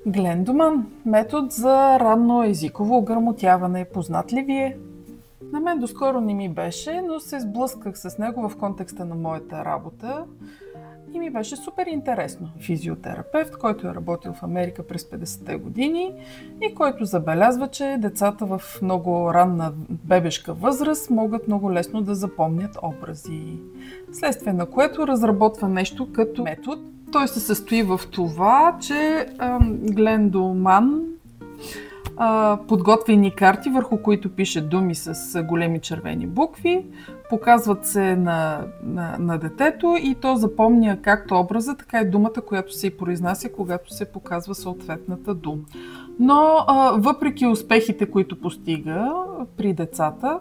Глендоман – метод за ранно езиково ограмотяване. Познат ли ви е? На мен доскоро не ми беше, но се сблъсках с него в контекста на моята работа и ми беше супер интересно. Физиотерапевт, който е работил в Америка през 50-те години и който забелязва, че децата в много ранна бебешка възраст могат много лесно да запомнят образи. Следствие на което разработва нещо като метод. Той се състои в това, че Глендоман подготвя ни карти, върху които пише думи с големи червени букви, показват се на детето и то запомня както образа, така и думата, която се и произнася, когато се показва съответната дума. Но въпреки успехите, които постига при децата,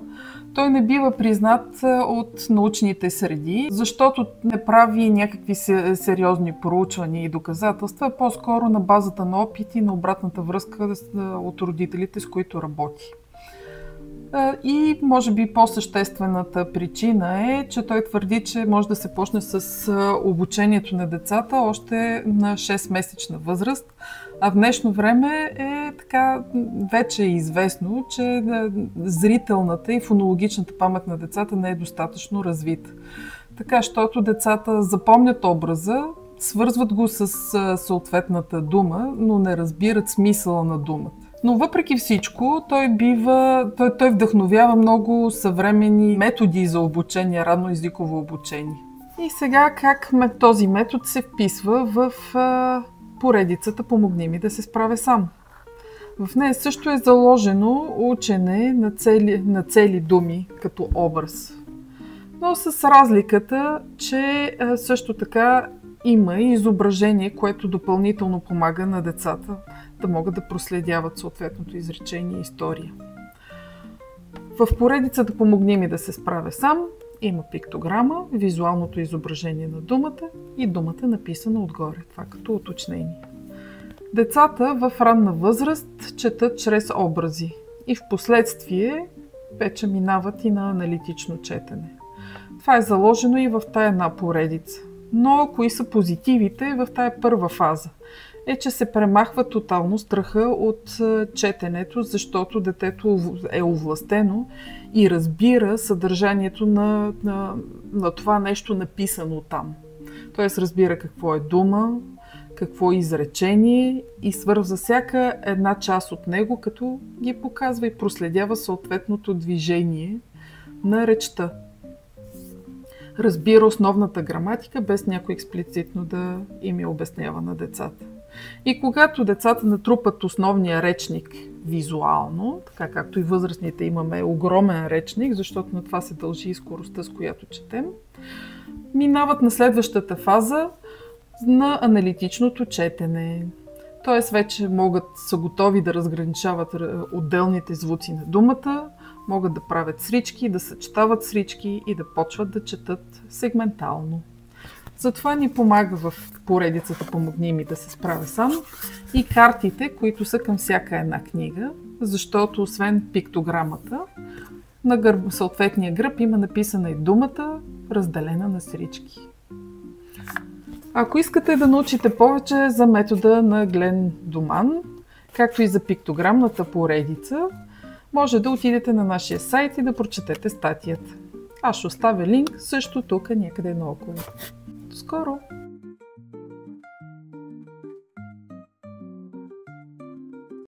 той не бива признат от научните среди, защото не прави някакви сериозни проучвания и доказателства, а по-скоро на базата на опит и на обратната връзка от родителите, с които работи. И може би по-съществената причина е, че той твърди, че може да се почне с обучението на децата още на 6-месечна възраст, а в днешно време вече е известно, че зрителната и фонологичната памет на децата не е достатъчно развита. Така, щото децата запомнят образа, свързват го с съответната дума, но не разбират смисъла на думата. Но въпреки всичко, той вдъхновява много съвременни методи за обучение, ранно езиково обучение. И сега как този метод се вписва в поредицата "Помогни ми да се справя сам". В нея също е заложено учене на цели думи като образ. Но с разликата, че също така има и изображение, което допълнително помага на децата да могат да проследяват съответното изречение и история. В поредицата "Помогни ми да се справя сам" има пиктограма, визуалното изображение на думата и думата написана отгоре. Това като уточнение. Децата в ранна възраст четат чрез образи и в последствие вече минават и на аналитично четене. Това е заложено и в тая една поредица. Но кои са позитивите в тая първа фаза? Е, че се премахва тотално страха от четенето, защото детето е овластено и разбира съдържанието на това нещо написано там. Тоест разбира какво е дума, какво е изречение и свързва всяка една част от него, като ги показва и проследява съответното движение на речта. Разбира основната граматика, без някой експлицитно да им я обяснява на децата. И когато децата натрупат основния речник визуално, така както и възрастните имаме огромен речник, защото на това се дължи и скоростта, с която четем, минават на следващата фаза на аналитичното четене. Тоест вече са готови да разграничават отделните звуци на думата, могат да правят срички, да съчетават срички и да почват да четат сегментално. Затова ни помага в поредицата "Помогни ми да се справя сам" и картите, които са към всяка една книга, защото освен пиктограмата, на съответния гръб има написана и думата, разделена на срички. Ако искате да научите повече за метода на Глендоман, както и за пиктограмната поредица, може да отидете на нашия сайт и да прочетете статията. Аз ще оставя линк също тук някъде наоколо. До скоро!